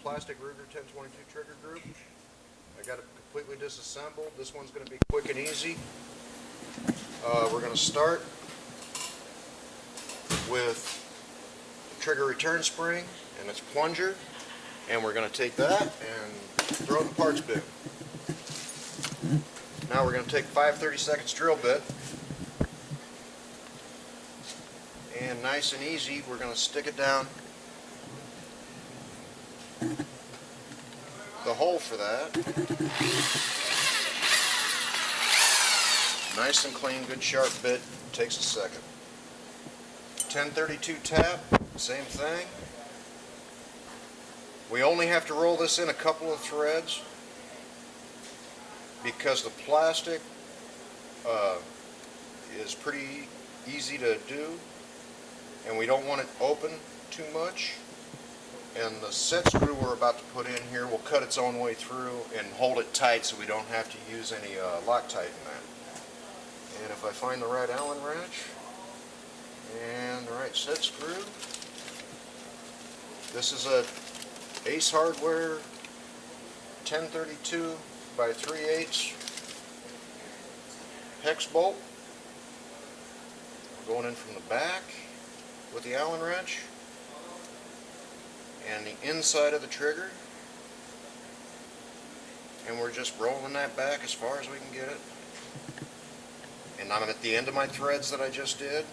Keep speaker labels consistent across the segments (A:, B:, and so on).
A: plastic Ruger 1022 trigger group. I got it completely disassembled. This one's going to be quick and easy. We're going to start with the trigger return spring and its plunger, and we're going to take that and throw it in the parts bin. Now we're going to take 5/32 drill bit, and nice and easy we're going to stick it down the hole for that. Nice and clean, good sharp bit, takes a second. 1032 tap, same thing. We only have to roll this in a couple of threads because the plastic is pretty easy to do, and we don't want it open too much. And the set screw we're about to put in here will cut its own way through and hold it tight so we don't have to use any Loctite in that. And if I find the right Allen wrench and the right set screw, this is a Ace Hardware 1032 by 3/8 hex bolt. Going in from the back with the Allen wrench and the inside of the trigger, and we're just rolling that back as far as we can get it. And I'm at the end of my threads that I just did,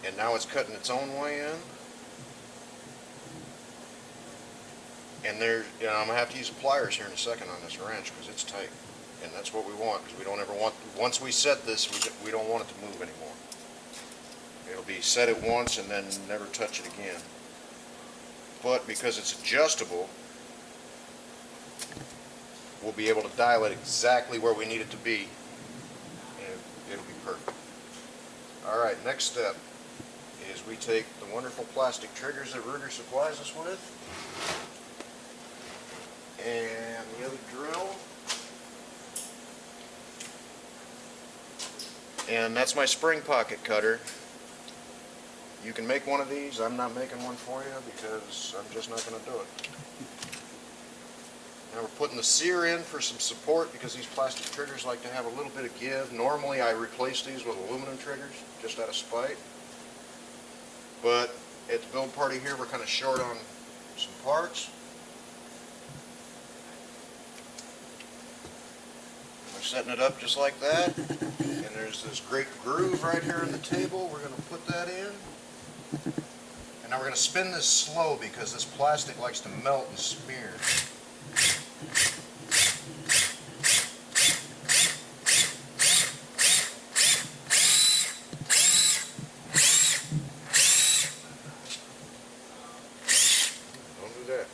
A: and now it's cutting its own way in. And I'm going to have to use pliers here in a second on this wrench because it's tight, and that's what we want, because we don't ever want, once we set this, we don't want it to move anymore. It'll be set it once and then never touch it again. But because it's adjustable, we'll be able to dial it exactly where we need it to be, and it'll be perfect. Alright, next step is we take the wonderful plastic triggers that Ruger supplies us with, and the other drill, and that's my spring pocket cutter. You can make one of these. I'm not making one for you because I'm just not going to do it. Now we're putting the sear in for some support because these plastic triggers like to have a little bit of give. Normally I replace these with aluminum triggers just out of spite. But at the build party here we're kind of short on some parts. We're setting it up just like that. And there's this great groove right here on the table. We're going to put that in. And now we're going to spin this slow because this plastic likes to melt and smear. Don't do that.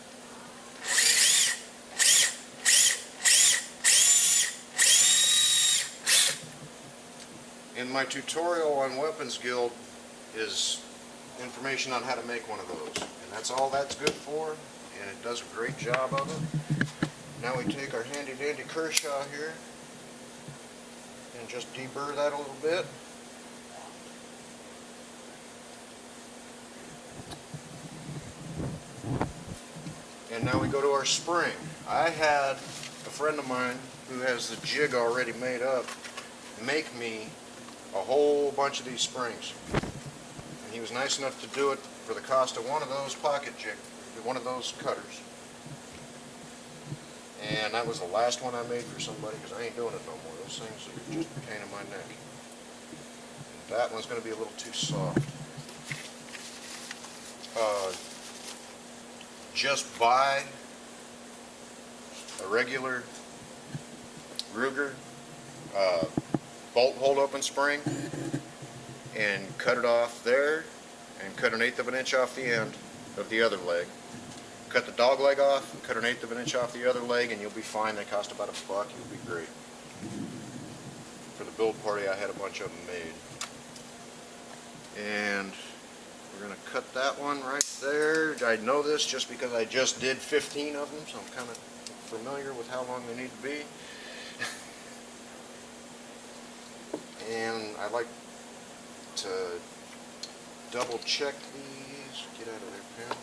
A: In my tutorial on Weapons Guild is information on how to make one of those, and that's all that's good for, and it does a great job of it. Now we take our handy dandy Kershaw here and just deburr that a little bit. And now we go to our spring. I had a friend of mine who has the jig already made up make me a whole bunch of these springs. And he was nice enough to do it for the cost of one of those one of those cutters. And that was the last one I made for somebody because I ain't doing it no more. Those things are just a pain in my neck. And that one's going to be a little too soft. Just buy a regular Ruger bolt hold open spring and cut it off there, and cut 1/8 of an inch off the end of the other leg. Cut the dog leg off and cut 1/8 of an inch off the other leg, and you'll be fine. They cost about $1. You'll be great. For the build party I had a bunch of them made. And we're going to cut that one right there. I know this just because I just did 15 of them, so I'm kind of familiar with how long they need to be. And I like to double check these. Get out of there, pen.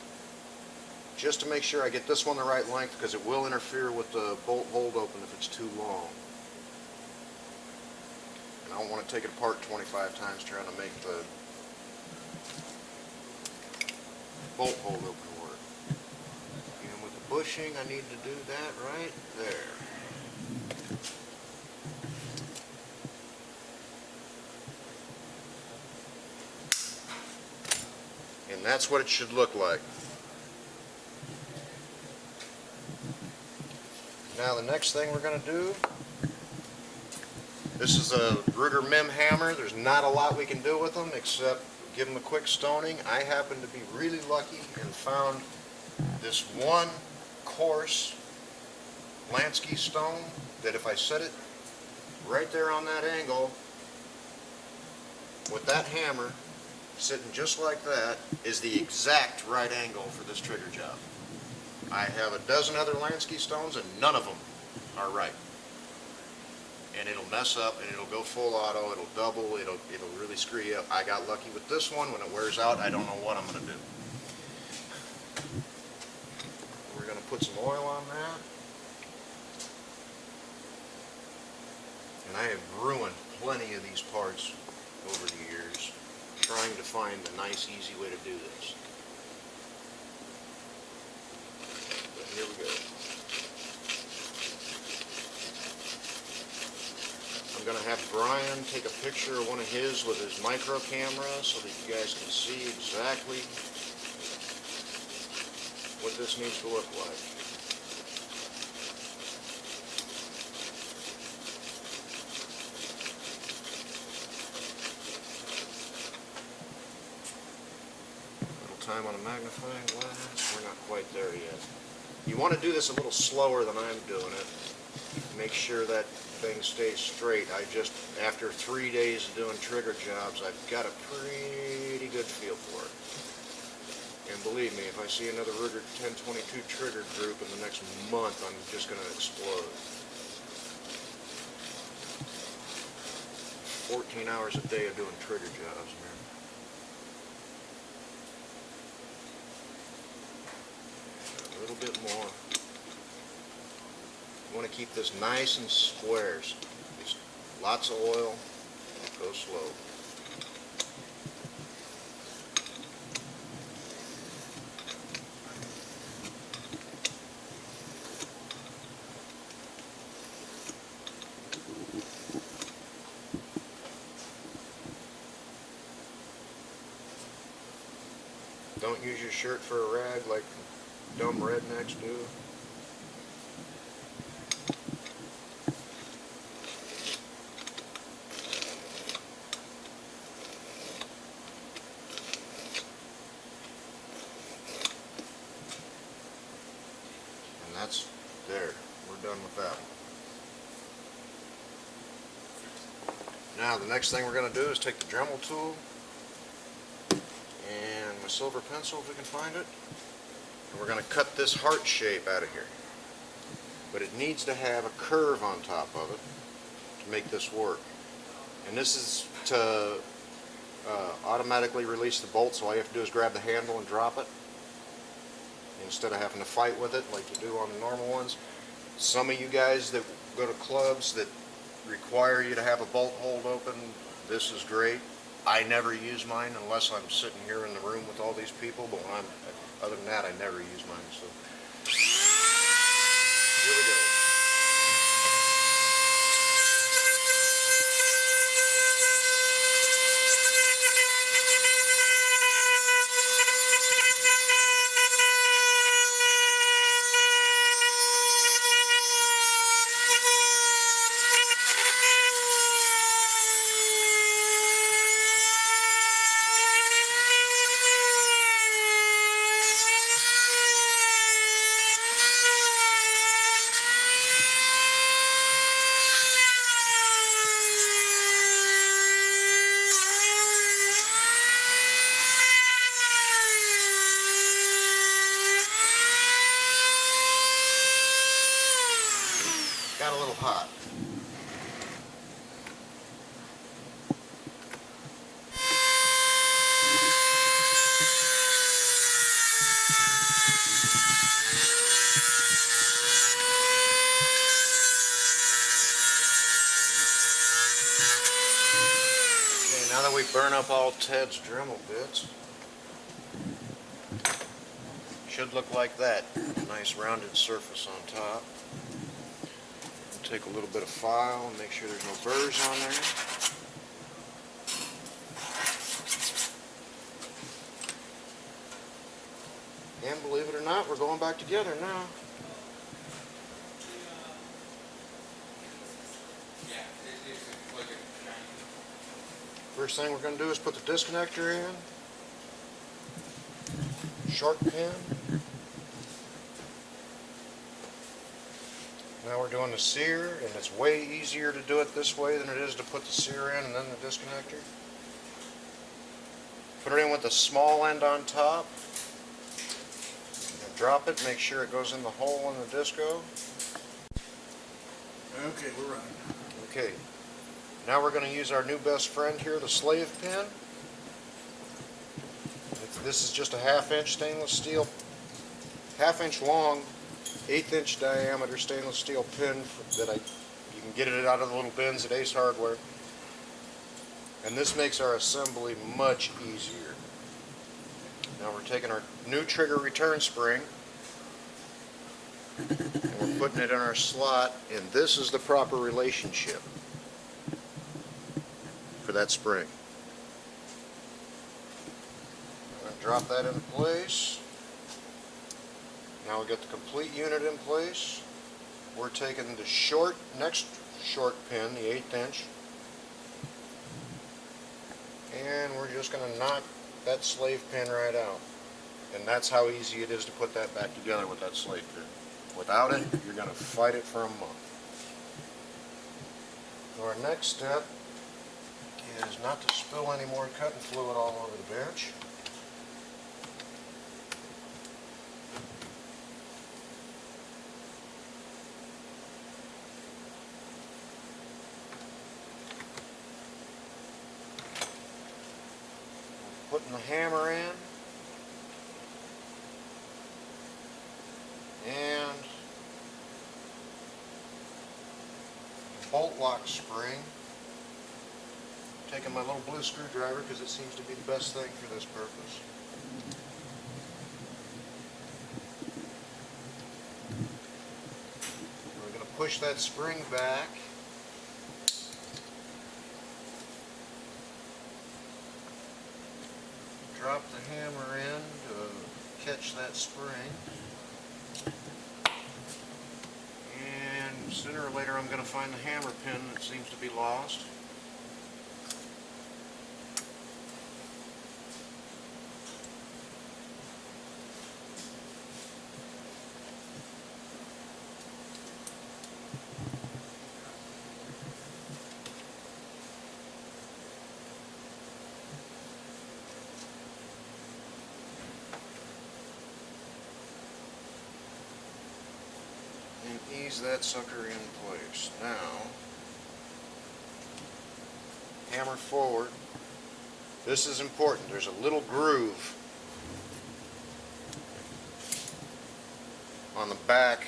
A: just to make sure I get this one the right length, because it will interfere with the bolt hold open if it's too long. And I don't want to take it apart 25 times trying to make the bolt hold open work. And with the bushing, I need to do that right there. And that's what it should look like. Now the next thing we're going to do, this is a Ruger Mim hammer. There's not a lot we can do with them except give them a quick stoning. I happen to be really lucky and found this one coarse Lansky stone that if I set it right there on that angle with that hammer sitting just like that is the exact right angle for this trigger job. I have a dozen other Lansky stones and none of them are right. And it'll mess up and it'll go full auto, it'll double, it'll really screw you up. I got lucky with this one. When it wears out, I don't know what I'm going to do. We're going to put some oil on that. And I have ruined plenty of these parts over the years trying to find a nice, easy way to do this. But here we go. I'm going to have Brian take a picture of one of his with his micro camera so that you guys can see exactly what this needs to look like. Time on a magnifying glass. We're not quite there yet. You want to do this a little slower than I'm doing it. Make sure that thing stays straight. After 3 days of doing trigger jobs, I've got a pretty good feel for it. And believe me, if I see another Ruger 1022 trigger group in the next month, I'm just going to explode. 14 hours a day of doing trigger jobs, man. A little bit more. You want to keep this nice and square. Just lots of oil. Go slow. Don't use your shirt for a rag like dumb rednecks do. And that's there. We're done with that one. Now the next thing we're going to do is take the Dremel tool and my silver pencil if we can find it. And we're going to cut this heart shape out of here. But it needs to have a curve on top of it to make this work. And this is to automatically release the bolt, so all you have to do is grab the handle and drop it instead of having to fight with it like you do on the normal ones. Some of you guys that go to clubs that require you to have a bolt hold open, this is great. I never use mine unless I'm sitting here in the room with all these people, but when other than that, I never use mine. So here we go. Got a little hot. Now that we burn up all Ted's Dremel bits, should look like that. Nice rounded surface on top. We'll take a little bit of file and make sure there's no burrs on there. And believe it or not, we're going back together now. First thing we're going to do is put the disconnector in. Short pin. Now we're doing the sear, and it's way easier to do it this way than it is to put the sear in and then the disconnector. Put it in with the small end on top. And drop it, make sure it goes in the hole in the disco.
B: Okay, we're running.
A: Okay. Now we're going to use our new best friend here, the slave pin. This is just a 1/2 inch stainless steel, 1/2 inch long, 1/8 inch diameter stainless steel pin that you can get it out of the little bins at Ace Hardware. And this makes our assembly much easier. Now we're taking our new trigger return spring and we're putting it in our slot, and this is the proper relationship for that spring. I'm going to drop that into place. Now we got the complete unit in place. We're taking the next short pin, the 1/8 inch, and we're just going to knock that slave pin right out. And that's how easy it is to put that back together with that slave pin. Without it, you're going to fight it for a month. So our next step is not to spill any more cutting fluid all over the bench. Putting the hammer in, and the bolt lock spring. Taking my little blue screwdriver because it seems to be the best thing for this purpose. We're going to push that spring back. Drop the hammer in to catch that spring. And sooner or later I'm going to find the hammer pin that seems to be lost. And ease that sucker in place. Now, hammer forward. This is important. There's a little groove on the back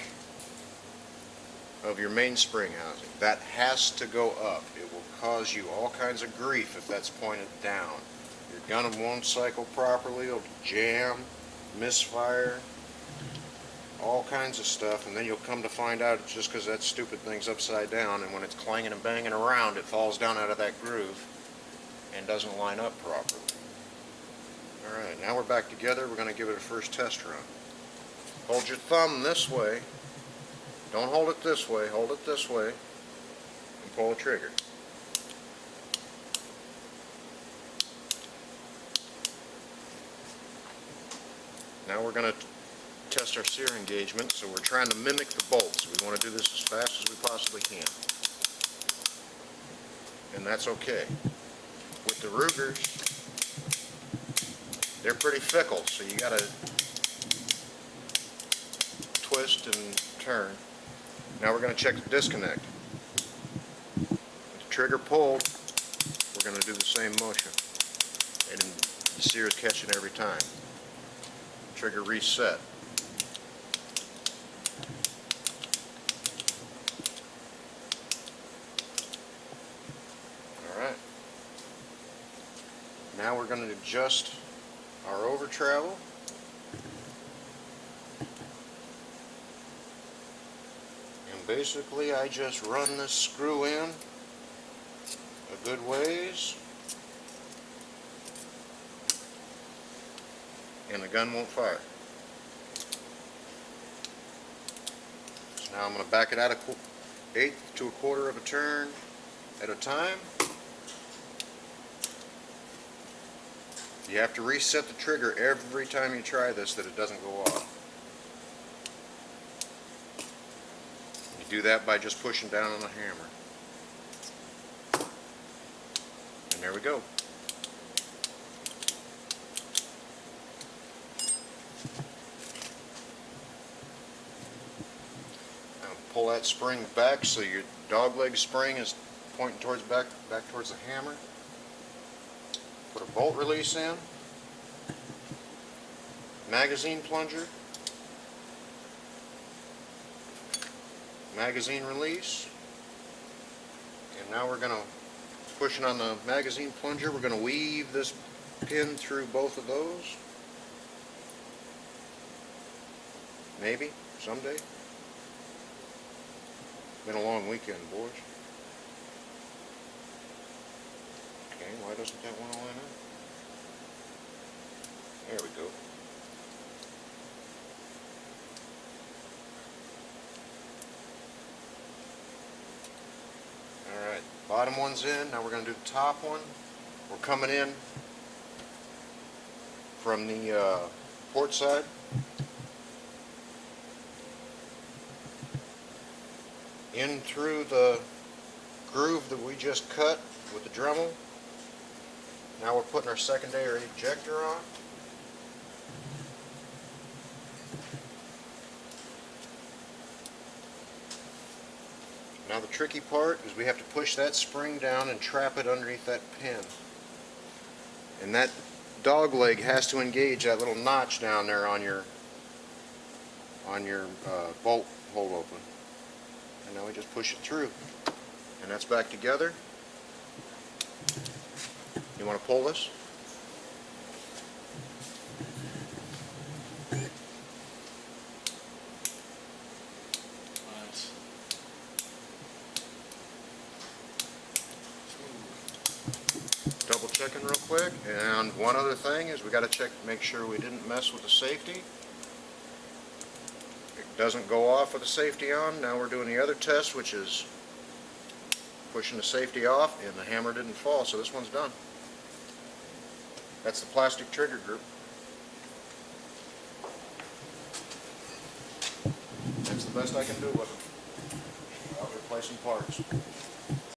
A: of your mainspring housing. That has to go up. It will cause you all kinds of grief if that's pointed down. Your gun won't cycle properly, it'll jam, misfire, all kinds of stuff, and then you'll come to find out it's just because that stupid thing's upside down, and when it's clanging and banging around, it falls down out of that groove and doesn't line up properly. Alright, now we're back together. We're going to give it a first test run. Hold your thumb this way. Don't hold it this way. Hold it this way. And pull the trigger. Now we're going to test our sear engagement, so we're trying to mimic the bolts. We want to do this as fast as we possibly can. And that's okay. With the Rugers, they're pretty fickle, so you got to twist and turn. Now we're going to check the disconnect. With the trigger pulled, we're going to do the same motion. And the sear is catching every time. Trigger reset. Alright. Now we're going to adjust our over travel. And basically I just run this screw in a good ways, and the gun won't fire. So now I'm going to back it out an eighth to a quarter of a turn at a time. You have to reset the trigger every time you try this that it doesn't go off. You do that by just pushing down on the hammer. And there we go. Now pull that spring back so your dogleg spring is pointing towards back towards the hammer. Put a bolt release in, magazine plunger, magazine release, and now we're going to, pushing on the magazine plunger, we're going to weave this pin through both of those. Maybe, someday. Been a long weekend, boys. Okay, why doesn't that want to line up? There we go. Alright, bottom one's in. Now we're going to do the top one. We're coming in from the port side. In through the groove that we just cut with the Dremel. Now we're putting our secondary ejector on. Now the tricky part is we have to push that spring down and trap it underneath that pin. And that dog leg has to engage that little notch down there on your bolt hold open. And now we just push it through. And that's back together. You want to pull this? Double checking real quick. And one other thing is we got to check, make sure we didn't mess with the safety. It doesn't go off with the safety on. Now we're doing the other test, which is pushing the safety off, and the hammer didn't fall, so this one's done. That's the plastic trigger group. That's the best I can do with them without replacing parts.